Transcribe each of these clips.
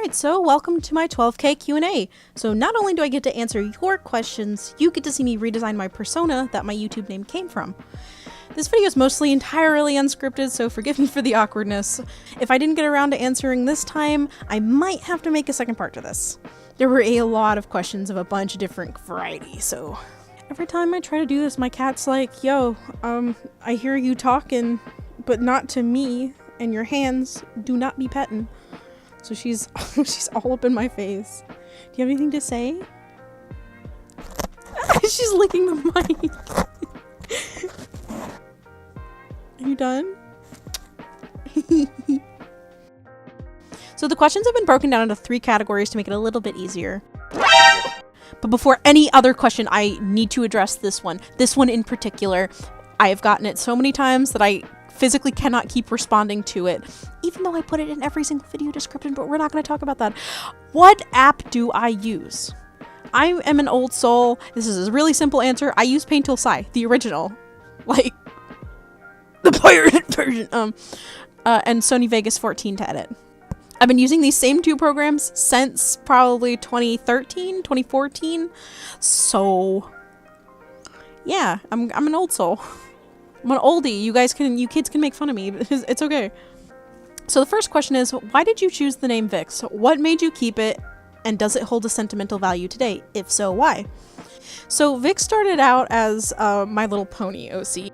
Alright, so welcome to my 12K Q&A. So not only do I get to answer your questions, you get to see me redesign my persona that my YouTube name came from. This video is mostly entirely unscripted, so forgive me for the awkwardness. If I didn't get around to answering this time, I might have to make a second part to this. There were a lot of questions of a bunch of different varieties, so every time I try to do this, my cat's like, yo, I hear you talking, but not to me, and your hands do not be petting. So she's all up in my face. Do you have anything to say? She's licking the mic. Are you done? So the questions have been broken down into 3 categories to make it a little bit easier. But before any other question, I need to address this one. This one in particular. I have gotten it so many times that I physically cannot keep responding to it, even though I put it in every single video description, but we're not going to talk about that. What app do I use? I am an old soul. This is a really simple answer. I use Paint Tool Sai, the original, like the pirated version, and Sony Vegas 14 to edit. I've been using these same 2 programs since probably 2013, 2014. So yeah, I'm an old soul. I'm an oldie. You kids can make fun of me. It's okay. So the first question is, why did you choose the name Vix? What made you keep it? And does it hold a sentimental value today? If so, why? So Vix started out as My Little Pony OC.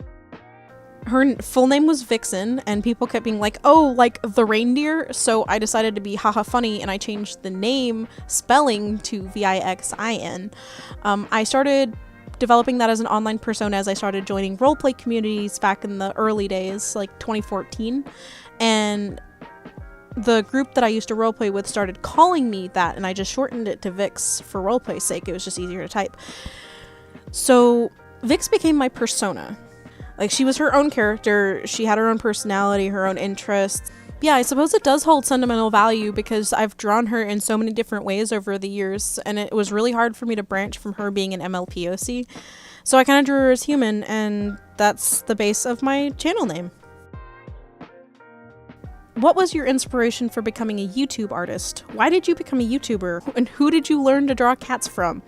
Her full name was Vixen, and people kept being like, oh, like the reindeer? So I decided to be haha funny, and I changed the name spelling to Vixin. I started developing that as an online persona as I started joining roleplay communities back in the early days, like 2014. And the group that I used to roleplay with started calling me that, and I just shortened it to Vix for roleplay's sake. It was just easier to type. So Vix became my persona. Like, she was her own character, she had her own personality, her own interests. Yeah, I suppose it does hold sentimental value because I've drawn her in so many different ways over the years, and it was really hard for me to branch from her being an MLPOC. So I kind of drew her as human, and that's the base of my channel name. What was your inspiration for becoming a YouTube artist? Why did you become a YouTuber? And who did you learn to draw cats from?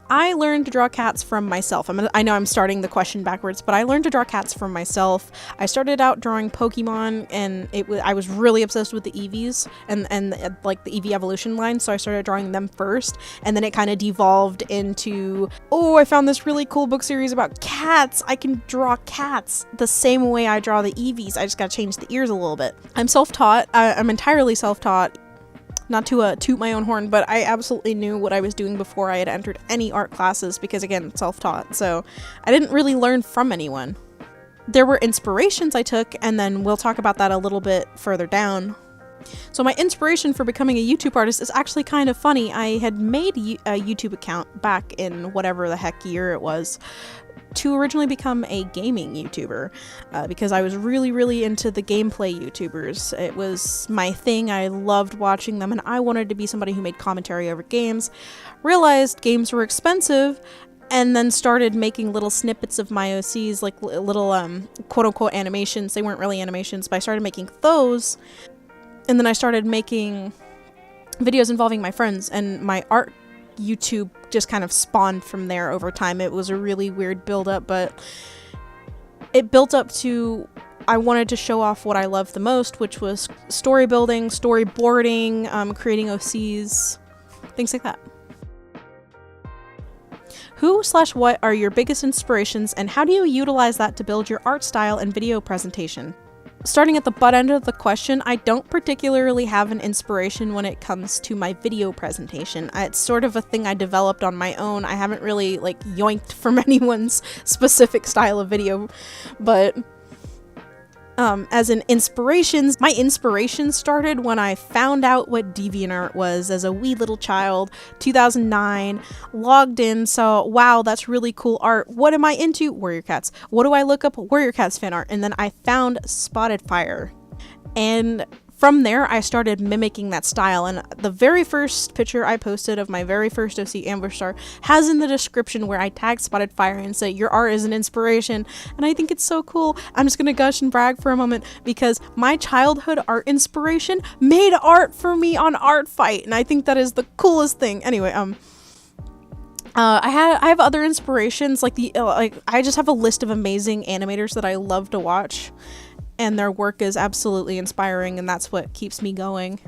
I learned to draw cats from myself. I know I'm starting the question backwards, but I learned to draw cats from myself. I started out drawing Pokemon, and I was really obsessed with the Eevees and like the Eevee evolution line, so I started drawing them first, and then it kind of devolved into, oh, I found this really cool book series about cats. I can draw cats the same way I draw the Eevees. I just gotta change the ears a little bit. I'm self-taught. I'm entirely self-taught. Not to toot my own horn, but I absolutely knew what I was doing before I had entered any art classes because, again, self-taught, so I didn't really learn from anyone. There were inspirations I took, and then we'll talk about that a little bit further down. So my inspiration for becoming a YouTube artist is actually kind of funny. I had made a YouTube account back in whatever the heck year it was to originally become a gaming YouTuber because I was really into the gameplay YouTubers. It was my thing. I loved watching them, and I wanted to be somebody who made commentary over games. Realized games were expensive, and then started making little snippets of my OCs, like little quote-unquote animations. They weren't really animations, but I started making those, and then I started making videos involving my friends, and my art YouTube just kind of spawned from there over time. It was a really weird build-up, but it built up to, I wanted to show off what I loved the most, which was story building, storyboarding, creating OCs, things like that. Who/what are your biggest inspirations, and how do you utilize that to build your art style and video presentation? Starting at the butt end of the question, I don't particularly have an inspiration when it comes to my video presentation. It's sort of a thing I developed on my own. I haven't really, like, yoinked from anyone's specific style of video, but as in inspirations, my inspiration started when I found out what DeviantArt was as a wee little child, 2009, logged in, saw, wow, that's really cool art. What am I into? Warrior Cats. What do I look up? Warrior Cats fan art. And then I found Spotted Fire. And from there, I started mimicking that style, and the very first picture I posted of my very first OC Ambush Star has in the description where I tag Spotted Fire and say, your art is an inspiration, and I think it's so cool. I'm just gonna gush and brag for a moment because my childhood art inspiration made art for me on Art Fight, and I think that is the coolest thing. Anyway, I have other inspirations, like I just have a list of amazing animators that I love to watch, and their work is absolutely inspiring, and that's what keeps me going.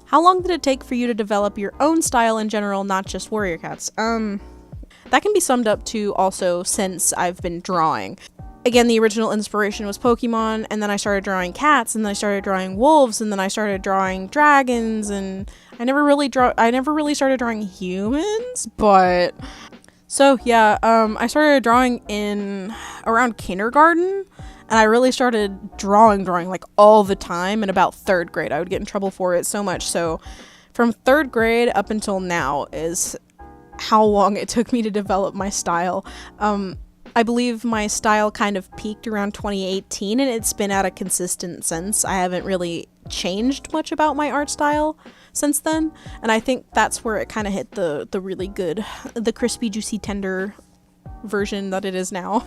How long did it take for you to develop your own style in general, not just Warrior Cats? That can be summed up to also since I've been drawing. Again, the original inspiration was Pokemon, and then I started drawing cats, and then I started drawing wolves, and then I started drawing dragons, and I never really started drawing humans, but so yeah, I started drawing in around kindergarten, and I really started drawing like all the time in about 3rd grade. I would get in trouble for it so much. So from 3rd grade up until now is how long it took me to develop my style. I believe my style kind of peaked around 2018, and it's been at a consistent since. I haven't really changed much about my art style since then, and I think that's where it kind of hit the really good, the crispy, juicy, tender version that it is now.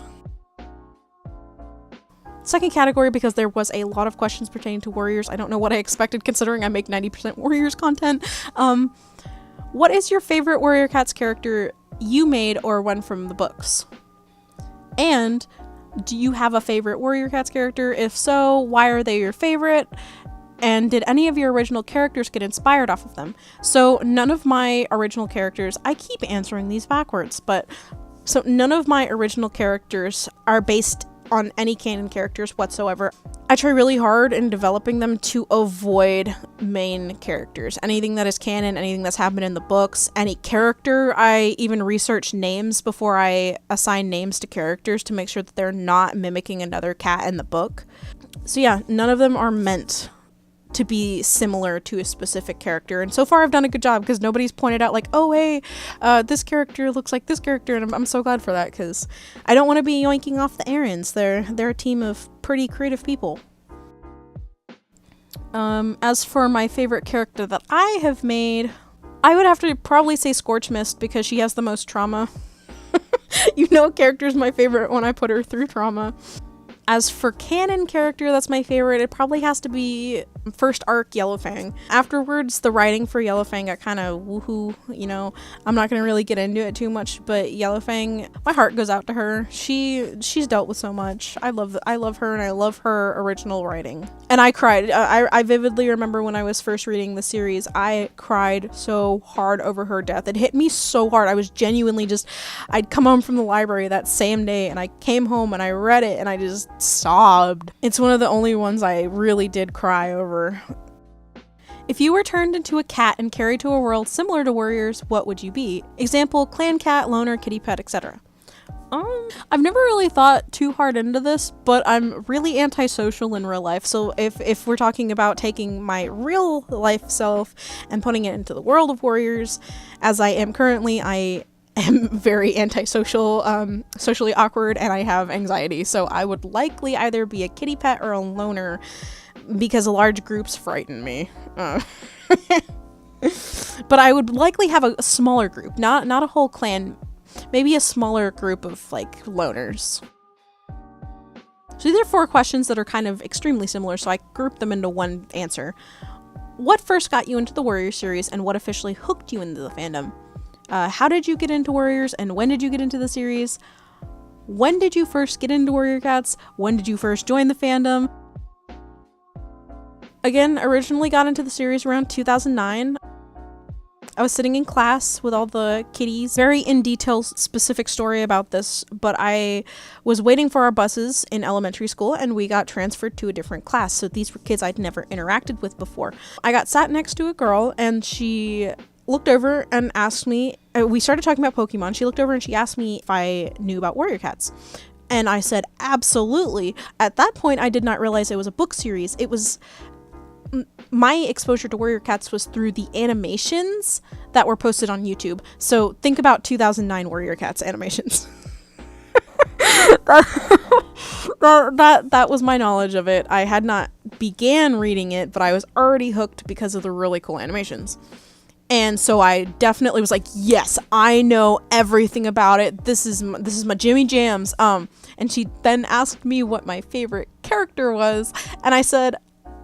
Second category, because there was a lot of questions pertaining to Warriors. I don't know what I expected considering I make 90% Warriors content. What is your favorite Warrior Cats character you made or one from the books? And do you have a favorite Warrior Cats character? If so, why are they your favorite? And did any of your original characters get inspired off of them? So none of my original characters, I keep answering these backwards, but so none of my original characters are based on any canon characters whatsoever. I try really hard in developing them to avoid main characters. Anything that is canon, anything that's happened in the books, any character, I even research names before I assign names to characters to make sure that they're not mimicking another cat in the book. So yeah, none of them are meant to be similar to a specific character, and so far I've done a good job because nobody's pointed out like, oh hey, this character looks like this character, and I'm so glad for that because I don't want to be yoinking off the errands. They're a team of pretty creative people. As for my favorite character that I have made, I would have to probably say Scorch Mist because she has the most trauma. You know, a character is my favorite when I put her through trauma. As for canon character that's my favorite, it probably has to be first arc Yellowfang. Afterwards, the writing for Yellowfang got kind of woohoo, you know. I'm not gonna really get into it too much, but Yellowfang, my heart goes out to her. She's dealt with so much. I love her, and I love her original writing. And I cried. I vividly remember when I was first reading the series, I cried so hard over her death. It hit me so hard. I was genuinely I'd come home from the library that same day, and I came home and I read it, and I just sobbed. It's one of the only ones I really did cry over. If you were turned into a cat and carried to a world similar to Warriors, what would you be? Example, clan cat, loner, kitty pet, etc. I've never really thought too hard into this, but I'm really antisocial in real life. So if we're talking about taking my real life self and putting it into the world of Warriors, as I am currently, I am very antisocial, socially awkward, and I have anxiety. So I would likely either be a kitty pet or a loner because large groups frighten me. But I would likely have a smaller group, not a whole clan, maybe a smaller group of like loners. So these are 4 questions that are kind of extremely similar, so I grouped them into one answer. What first got you into the Warrior series, and what officially hooked you into the fandom? How did you get into Warriors, and when did you get into the series? When did you first get into Warrior Cats? When did you first join the fandom? Again, originally got into the series around 2009. I was sitting in class with all the kitties. Very in detail specific story about this, but I was waiting for our buses in elementary school and we got transferred to a different class. So these were kids I'd never interacted with before. I got sat next to a girl and she looked over and asked me, we started talking about Pokemon. She looked over and she asked me if I knew about Warrior Cats. And I said, absolutely. At that point, I did not realize it was a book series. It was... My exposure to Warrior Cats was through the animations that were posted on YouTube. So think about 2009 Warrior Cats animations. that was my knowledge of it. I had not began reading it, but I was already hooked because of the really cool animations. And so I definitely was like, yes, I know everything about it. This is my Jimmy Jams. And she then asked me what my favorite character was, and I said,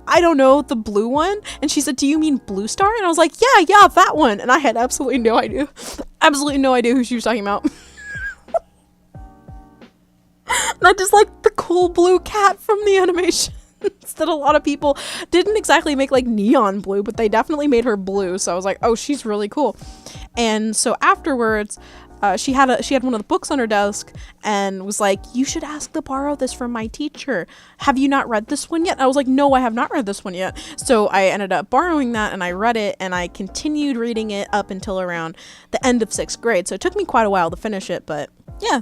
I don't know, the blue one. And she said, do you mean Blue Star? And I was like, yeah, that one. And I had absolutely no idea who she was talking about. And I just like the cool blue cat from the animation. That a lot of people didn't exactly make like neon blue, but they definitely made her blue. So I was like, oh, she's really cool. And so afterwards, she had one of the books on her desk and was like, you should ask to borrow this from my teacher. Have you not read this one yet? I was like, no, I have not read this one yet. So I ended up borrowing that and I read it, and I continued reading it up until around the end of 6th grade. So it took me quite a while to finish it, but yeah.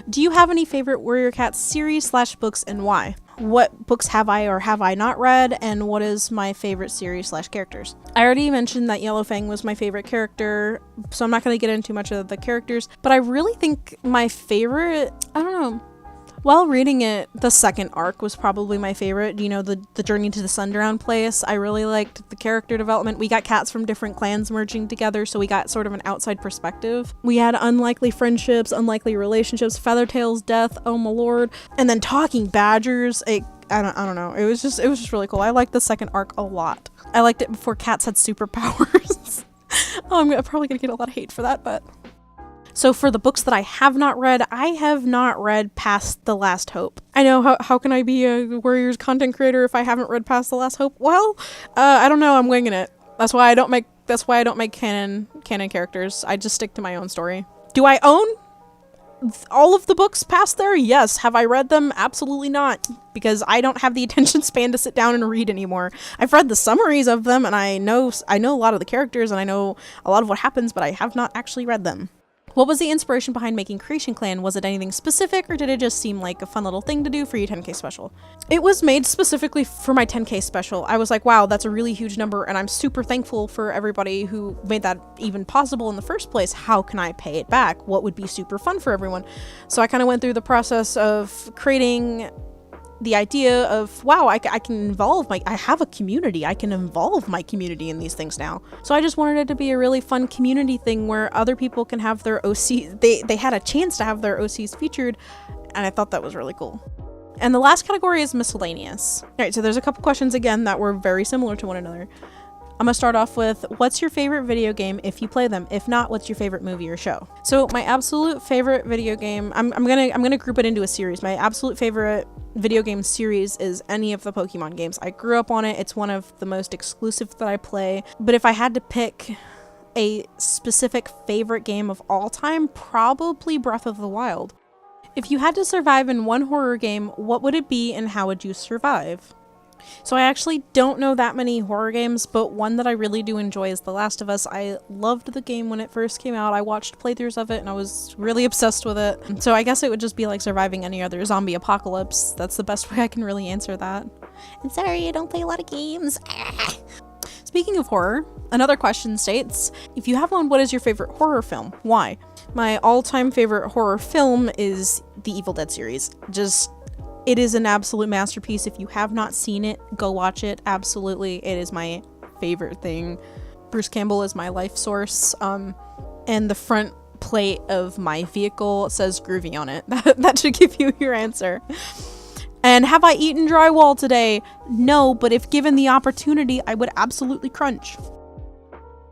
Do you have any favorite Warrior Cats series / books, and why? What books have I or have I not read, and what is my favorite series / characters? I already mentioned that Yellow Fang was my favorite character, so I'm not going to get into much of the characters, but I really think my favorite, I don't know, while reading it, the second arc was probably my favorite. You know, the journey to the Sundown place. I really liked the character development. We got cats from different clans merging together, so we got sort of an outside perspective. We had unlikely friendships, unlikely relationships, Feathertail's death, oh my lord, and then talking badgers. I don't know. It was just really cool. I liked the second arc a lot. I liked it before cats had superpowers. Oh, I'm probably gonna get a lot of hate for that, but. So for the books that I have not read, I have not read past The Last Hope. I know, how can I be a Warriors content creator if I haven't read past The Last Hope? Well, I don't know, I'm winging it. That's why I don't make canon characters. I just stick to my own story. Do I own all of the books past there? Yes. Have I read them? Absolutely not, because I don't have the attention span to sit down and read anymore. I've read the summaries of them, and I know a lot of the characters, and I know a lot of what happens, but I have not actually read them. What was the inspiration behind making Creation Clan? Was it anything specific, or did it just seem like a fun little thing to do for your 10K special? It was made specifically for my 10K special. I was like, wow, that's a really huge number, and I'm super thankful for everybody who made that even possible in the first place. How can I pay it back? What would be super fun for everyone? So I kind of went through the process of creating the idea of, wow, I can involve I have a community. I can involve my community in these things now. So I just wanted it to be a really fun community thing where other people can have their OC, they had a chance to have their OCs featured, and I thought that was really cool. And the last category is miscellaneous. All right, so there's a couple questions again that were very similar to one another. I'm gonna start off with, what's your favorite video game if you play them? If not, what's your favorite movie or show? So my absolute favorite video game, I'm gonna group it into a series. My absolute favorite video game series is any of the Pokemon games. I grew up on it. It's one of the most exclusive that I play. But if I had to pick a specific favorite game of all time, probably Breath of the Wild. If you had to survive in one horror game, what would it be and how would you survive? So I actually don't know that many horror games, but one that I really do enjoy is The Last of Us. I loved the game when it first came out. I watched playthroughs of it and I was really obsessed with it. So I guess it would just be like surviving any other zombie apocalypse. That's the best way I can really answer that. And sorry, I don't play a lot of games. Speaking of horror, another question states, if you have one, what is your favorite horror film? Why? My all-time favorite horror film is the Evil Dead series. It is an absolute masterpiece. If you have not seen it, go watch it. Absolutely. It is my favorite thing. Bruce Campbell is my life source. And the front plate of my vehicle says Groovy on it. That should give you your answer. And have I eaten drywall today? No, but if given the opportunity, I would absolutely crunch.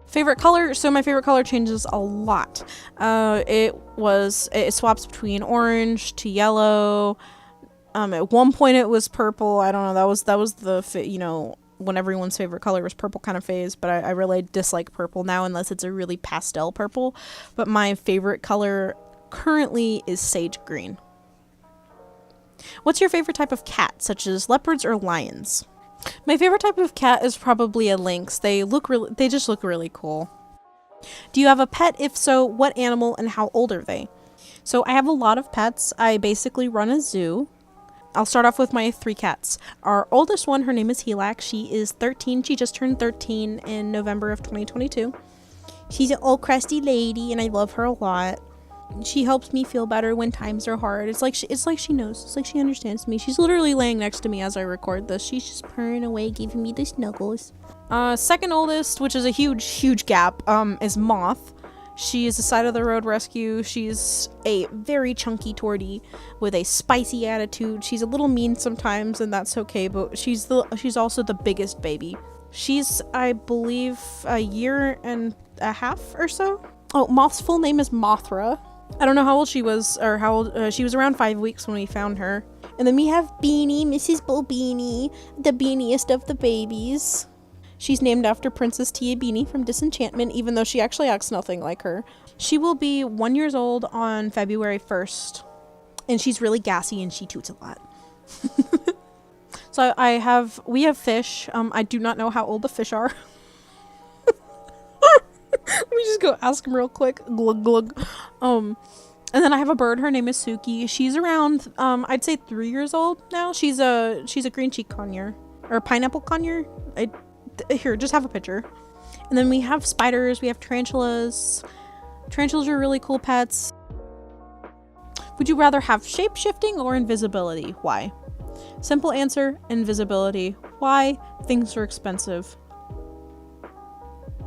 Favorite color? So my favorite color changes a lot. It swaps between orange to yellow. At one point it was purple. I don't know. That was the, when everyone's favorite color was purple kind of phase, but I really dislike purple now unless it's a really pastel purple. But my favorite color currently is sage green. What's your favorite type of cat, such as leopards or lions? My favorite type of cat is probably a lynx. They just look really cool. Do you have a pet? If so, what animal and how old are they? So I have a lot of pets. I basically run a zoo. I'll start off with my 3 cats. Our oldest one, her name is Helak. She is 13. She just turned 13 in November of 2022. She's an old crusty lady, and I love her a lot. She helps me feel better when times are hard. It's like she knows. It's like she understands me. She's literally laying next to me as I record this. She's just purring away, giving me the snuggles. Second oldest, which is a huge gap, is Moth. She is a side-of-the-road rescue. She's a very chunky tortie with a spicy attitude. She's a little mean sometimes, and that's okay, but she's also the biggest baby. She's, I believe, a year and a half or so. Oh, Moth's full name is Mothra. I don't know how old she was, or how old, she was around 5 weeks when we found her. And then we have Beanie, Mrs. Bo Beanie, the beaniest of the babies. She's named after Princess Tia Beanie from Disenchantment, even though she actually acts nothing like her. She will be 1 year old on February 1st, and she's really gassy and she toots a lot. So we have fish. I do not know how old the fish are. Let me just go ask him real quick. Glug glug. And then I have a bird. Her name is Suki. She's around, I'd say 3 years old now. She's a green cheek conure, or pineapple conure. Here, just have a picture. And then we have spiders. We have tarantulas. Tarantulas are really cool pets. Would you rather have shape-shifting or invisibility? Why? Simple answer, invisibility. Why? Things are expensive.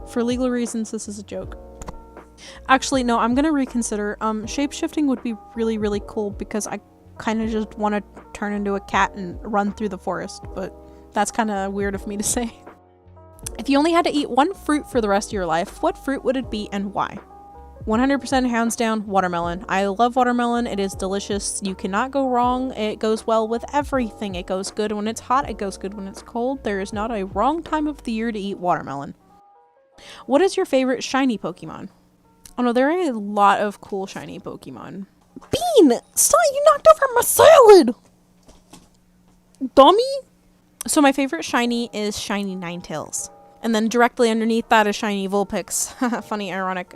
For legal reasons, this is a joke. Actually, no, I'm gonna reconsider. Shape-shifting would be really, really cool because I kind of just want to turn into a cat and run through the forest, but that's kind of weird of me to say. If you only had to eat one fruit for the rest of your life, what fruit would it be and why? 100% hands down, watermelon. I love watermelon. It is delicious. You cannot go wrong. It goes well with everything. It goes good when it's hot. It goes good when it's cold. There is not a wrong time of the year to eat watermelon. What is your favorite shiny Pokemon? Oh no, there are a lot of cool shiny Pokemon. Bean! Stop! You knocked over my salad! Dummy! So my favorite shiny is shiny Ninetales. And then directly underneath that is shiny Vulpix. Funny, ironic.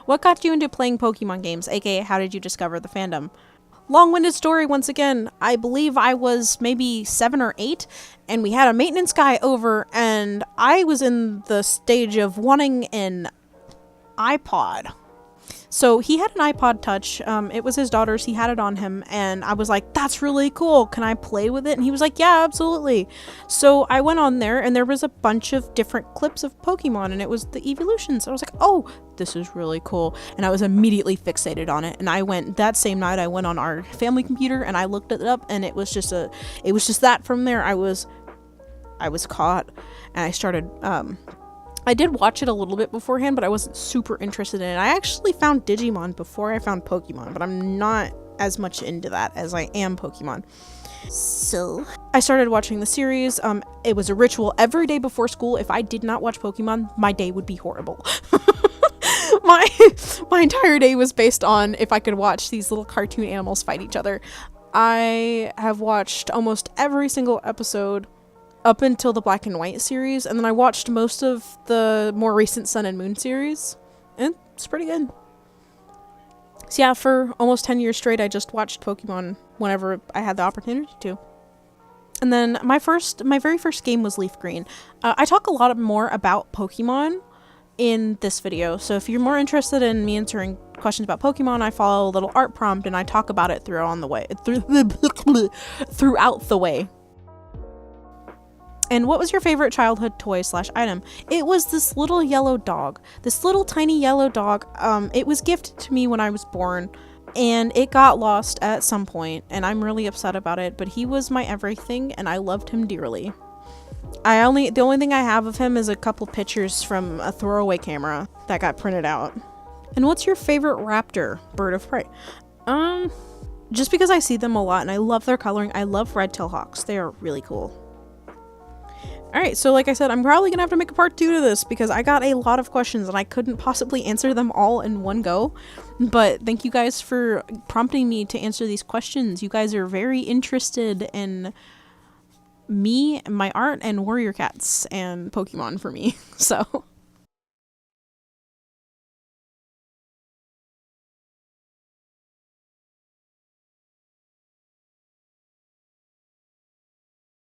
What got you into playing Pokemon games, aka how did you discover the fandom? Long-winded story once again. I believe I was maybe 7 or 8 and we had a maintenance guy over and I was in the stage of wanting an iPod. So he had an iPod Touch. It was his daughter's. He had it on him and I was like, that's really cool. Can I play with it? And he was like, yeah, absolutely. So I went on there and there was a bunch of different clips of Pokemon and it was the evolutions. I was like, oh, this is really cool. And I was immediately fixated on it. And I went, that same night I went on our family computer and I looked it up and it was just that from there. I was caught and I started, I did watch it a little bit beforehand, but I wasn't super interested in it. I actually found Digimon before I found Pokemon, but I'm not as much into that as I am Pokemon. So I started watching the series. It was a ritual every day before school. If I did not watch Pokemon, my day would be horrible. my entire day was based on if I could watch these little cartoon animals fight each other. I have watched almost every single episode up until the Black and White series, and then I watched most of the more recent Sun and Moon series, and it's pretty good. So yeah, for almost 10 years straight, I just watched Pokemon whenever I had the opportunity to. And then my very first game was Leaf Green. I talk a lot more about Pokemon in this video, so if you're more interested in me answering questions about Pokemon, I follow a little art prompt and I talk about it throughout the way. And what was your favorite childhood toy / item? It was this little yellow dog. This little tiny yellow dog. It was gifted to me when I was born. And it got lost at some point. And I'm really upset about it. But he was my everything. And I loved him dearly. The only thing I have of him is a couple pictures from a throwaway camera that got printed out. And what's your favorite raptor? Bird of prey. Just because I see them a lot. And I love their coloring. I love red-tailed hawks. They are really cool. Alright, so like I said, I'm probably gonna have to make a part 2 to this because I got a lot of questions and I couldn't possibly answer them all in one go. But thank you guys for prompting me to answer these questions. You guys are very interested in me, my art, and warrior cats and Pokemon for me. So